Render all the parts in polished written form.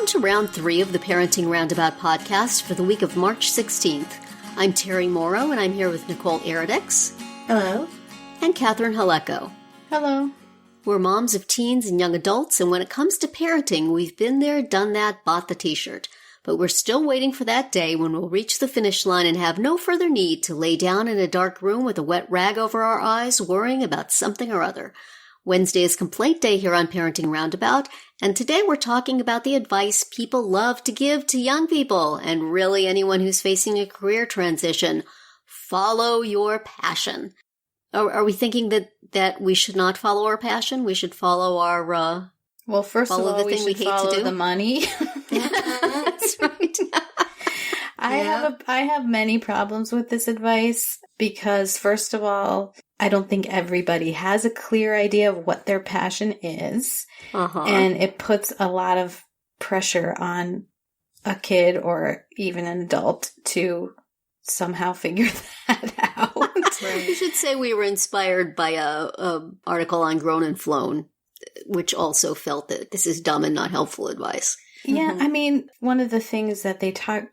Welcome to round 3 of the Parenting Roundabout podcast for the week of March 16th. I'm Terry Morrow, and I'm here with Nicole Eridix. Hello. And Catherine Haleko. Hello. We're moms of teens and young adults, and when it comes to parenting, we've been there, done that, bought the t-shirt. But we're still waiting for that day when we'll reach the finish line and have no further need to lay down in a dark room with a wet rag over our eyes, worrying about something or other. Wednesday is Complaint Day here on Parenting Roundabout, and today we're talking about the advice people love to give to young people, and really anyone who's facing a career transition. Follow your passion. Are we thinking that we should not follow our passion? We should follow our, well, first of all, we should follow the money. That's right. I have many problems with this advice because, first of all, I don't think everybody has a clear idea of what their passion is. And it puts a lot of pressure on a kid or even an adult to somehow figure that out. Right. You should say we were inspired by a article on Grown and Flown, which also felt that this is dumb and not helpful advice. Yeah, I mean, one of the things that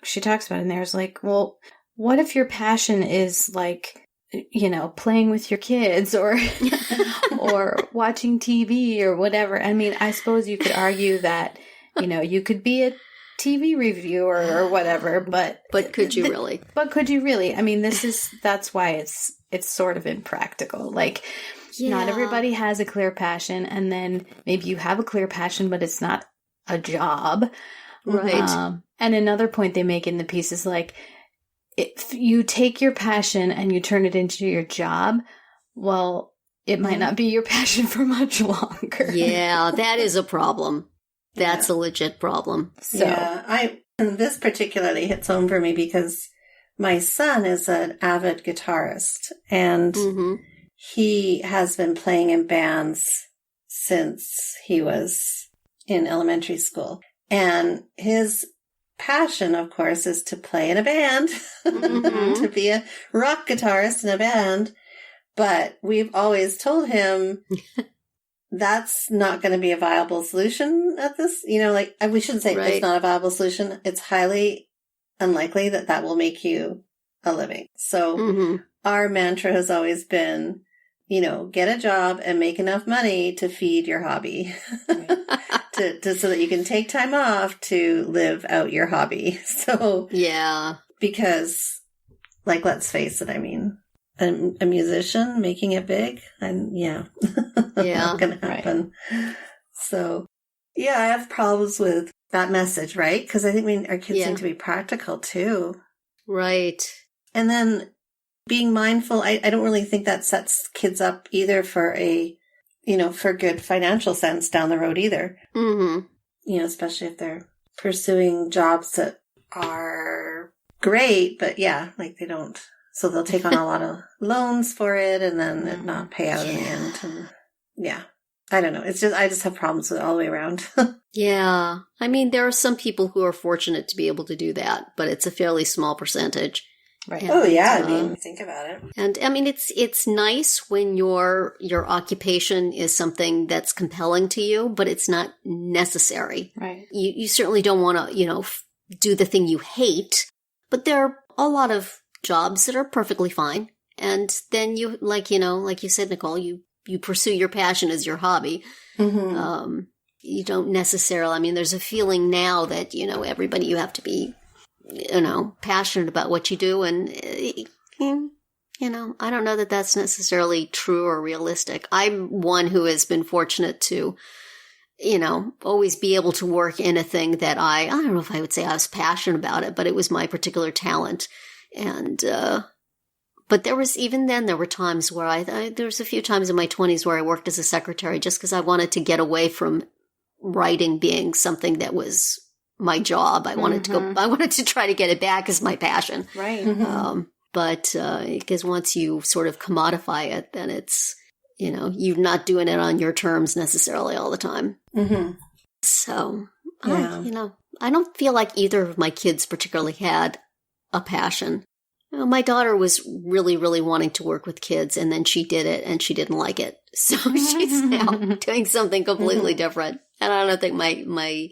she talks about in there is like, well, what if your passion is like, you know, playing with your kids or or watching TV or whatever? I mean, I suppose you could argue that, you know, you could be a TV reviewer or whatever, but could you really? But could you really? I mean, that's why it's sort of impractical. Like, not everybody has a clear passion, and then maybe you have a clear passion, but it's not a job. Right. And another point they make in the piece is like, if you take your passion and you turn it into your job, well, it might not be your passion for much longer. Yeah, that is a problem. That's a legit problem. So. Yeah, this particularly hits home for me because my son is an avid guitarist, and he has been playing in bands since he was in elementary school. And his passion, of course, is to play in a band, to be a rock guitarist in a band. But we've always told him that's not going to be a viable solution at this, you know, like, we shouldn't say it's not a viable solution. It's highly unlikely that will make you a living. So our mantra has always been, you know, get a job and make enough money to feed your hobby, so that you can take time off to live out your hobby. So, yeah, because, like, let's face it, I mean, a musician making it big, and not going to happen. Right. So, yeah, I have problems with that message, right? Because I think our kids need to be practical too. Right. And then being mindful, I don't really think that sets kids up either for for good financial sense down the road either. You know, especially if they're pursuing jobs that are great, but like they don't. So they'll take on a lot of loans for it and then it not pay out in the end. And I don't know. It's just, I just have problems with it all the way around. Yeah. I mean, there are some people who are fortunate to be able to do that, but it's a fairly small percentage. Right. I mean, think about it. And I mean, it's nice when your occupation is something that's compelling to you, but it's not necessary. Right. You certainly don't want to, do the thing you hate, but there are a lot of jobs that are perfectly fine. And then you, like you said, Nicole, you pursue your passion as your hobby. You don't necessarily, I mean, there's a feeling now that, everybody, you have to be, passionate about what you do. And, I don't know that that's necessarily true or realistic. I'm one who has been fortunate to, always be able to work in a thing that I don't know if I would say I was passionate about it, but it was my particular talent. And, but there were times where there was a few times in my 20s where I worked as a secretary just because I wanted to get away from writing being something that was my job. I wanted to try to get it back as my passion. Right. But because once you sort of commodify it, then it's, you're not doing it on your terms necessarily all the time. So, I don't feel like either of my kids particularly had a passion. My daughter was really, really wanting to work with kids, and then she did it, and she didn't like it. So she's now doing something completely different. And I don't think my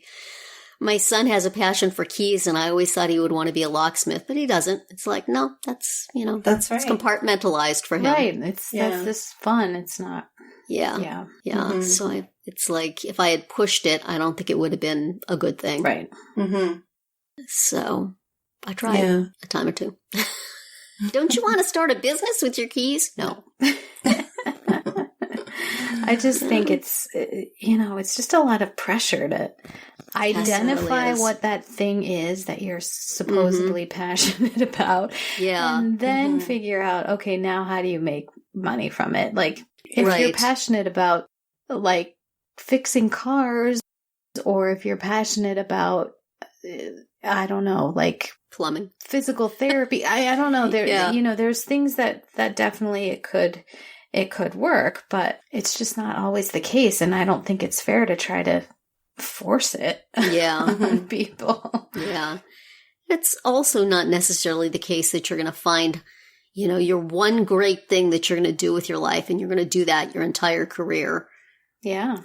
My son has a passion for keys, and I always thought he would want to be a locksmith, but he doesn't. It's like, no, that's, that's right. It's compartmentalized for him. Right. That's just fun. It's not. Yeah. Yeah. Mm-hmm. So it's like, if I had pushed it, I don't think it would have been a good thing. Right. Mm-hmm. So I tried a time or two. Don't you want to start a business with your keys? No. I just think it's, it's just a lot of pressure to identify really what that thing is that you're supposedly passionate about. Yeah. And then figure out, okay, now how do you make money from it? Like, if you're passionate about, like, fixing cars, or if you're passionate about, I don't know, like, plumbing, physical therapy. I don't know. There's things that definitely it could work, but it's just not always the case. And I don't think it's fair to try to force it on people. Yeah. It's also not necessarily the case that you're going to find, your one great thing that you're going to do with your life, and you're going to do that your entire career. Yeah.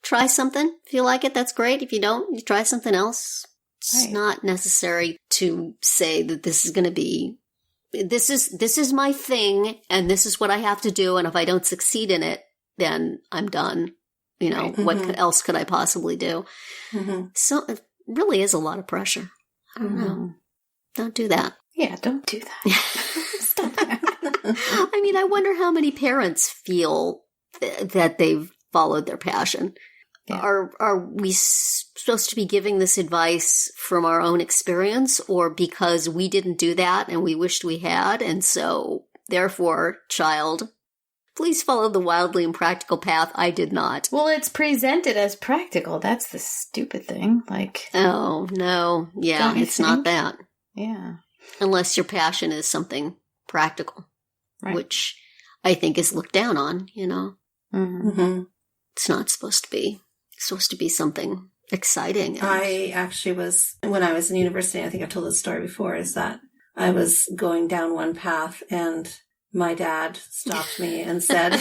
Try something. If you like it, that's great. If you don't, you try something else. It's not necessary to say that this is going to be, this is my thing, and this is what I have to do. And if I don't succeed in it, then I'm done. What else could I possibly do? Mm-hmm. So it really is a lot of pressure. I don't know. Don't do that. Yeah, don't do that. Stop that. I mean, I wonder how many parents feel that they've followed their passion. Yeah. Are we supposed to be giving this advice from our own experience, or because we didn't do that and we wished we had, and so therefore, child, please follow the wildly impractical path I did not? Well, it's presented as practical. That's the stupid thing. Like, oh no, yeah, it's not that. Yeah, unless your passion is something practical, which I think is looked down on. It's not supposed to be. It's supposed to be something exciting. I actually was, when I was in university, I think I've told this story before, is that I was going down one path and my dad stopped me and said,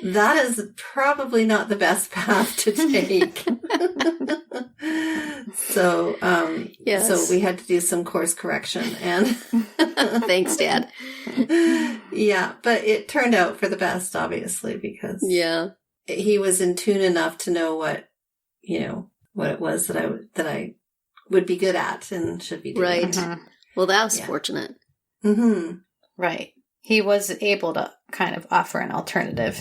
that is probably not the best path to take. So, so we had to do some course correction, and thanks, Dad. Yeah, but it turned out for the best, obviously, because he was in tune enough to know what it was that I would be good at and should be doing. Right. Mm-hmm. Well, that was fortunate. Mm-hmm. Right. He was able to kind of offer an alternative,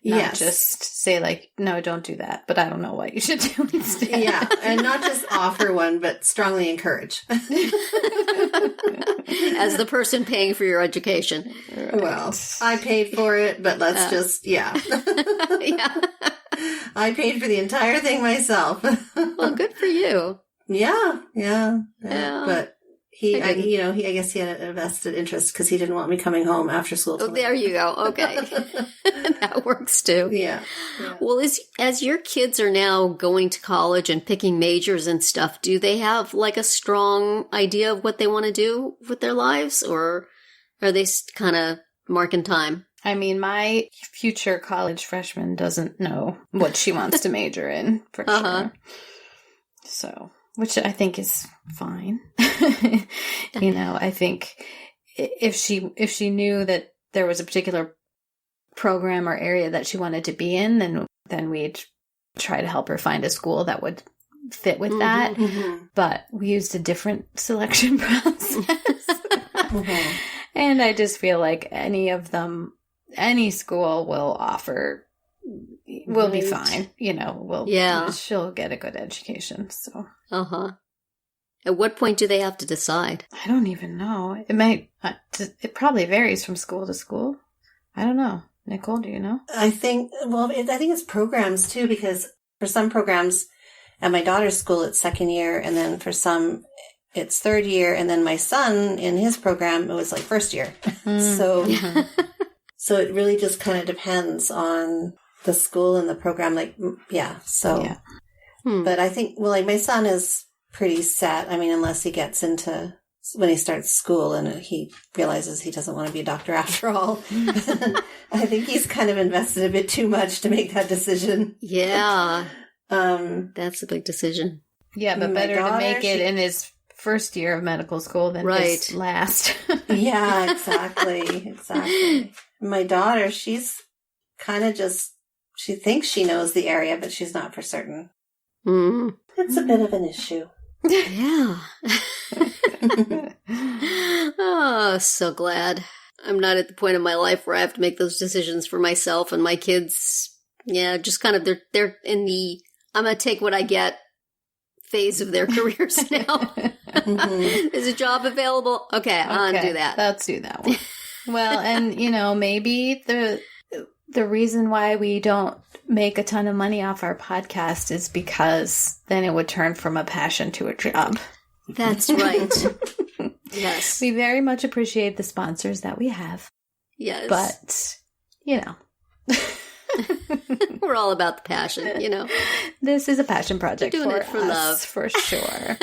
not just say like, no, don't do that, but I don't know what you should do instead. Yeah, and not just offer one, but strongly encourage. As the person paying for your education. Right. Well, I paid for it, but let's just, Yeah. I paid for the entire thing myself. Well, good for you. Yeah. But I guess he had a vested interest because he didn't want me coming home after school. Oh, there you go. Okay. That works too. Yeah. Well, as your kids are now going to college and picking majors and stuff, do they have like a strong idea of what they want to do with their lives, or are they kind of marking time? I mean, my future college freshman doesn't know what she wants to major in for sure. So, which I think is fine. I think if she knew that there was a particular program or area that she wanted to be in, then we'd try to help her find a school that would fit with that. Mm-hmm. But we used a different selection process. And I just feel like any school will offer, will be fine. She'll get a good education. So. At what point do they have to decide? I don't even know. It probably varies from school to school. I don't know. Nicole, do you know? I think it's programs too, because for some programs at my daughter's school, it's second year. And then for some, it's third year. And then my son in his program, it was like first year. So it really just kind of depends on the school and the program. But I think, my son is pretty set. I mean, unless he gets into, when he starts school and he realizes he doesn't want to be a doctor after all. I think he's kind of invested a bit too much to make that decision. Yeah. That's a big decision. Yeah, but better to make it in his first year of medical school than his last. Yeah, exactly. My daughter, she's kind of she thinks she knows the area, but she's not for certain. Mm. It's a bit of an issue. Yeah. Oh, so glad. I'm not at the point in my life where I have to make those decisions for myself, and my kids, just kind of, they're in the, I'm going to take what I get phase of their careers now. Is a job available? Okay, I'll do that. Let's do that one. Well, and, maybe the reason why we don't make a ton of money off our podcast is because then it would turn from a passion to a job. That's right. Yes. We very much appreciate the sponsors that we have. Yes. But, we're all about the passion, This is a passion project We're doing it for us, love. For sure.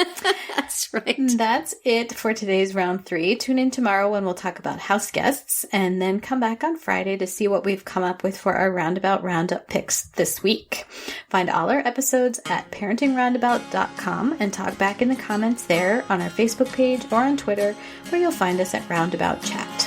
That's right. That's it for today's round 3. Tune in tomorrow when we'll talk about house guests, and then come back on Friday to see what we've come up with for our Roundup picks this week. Find all our episodes at parentingroundabout.com and talk back in the comments there on our Facebook page or on Twitter, where you'll find us at Roundabout Chat.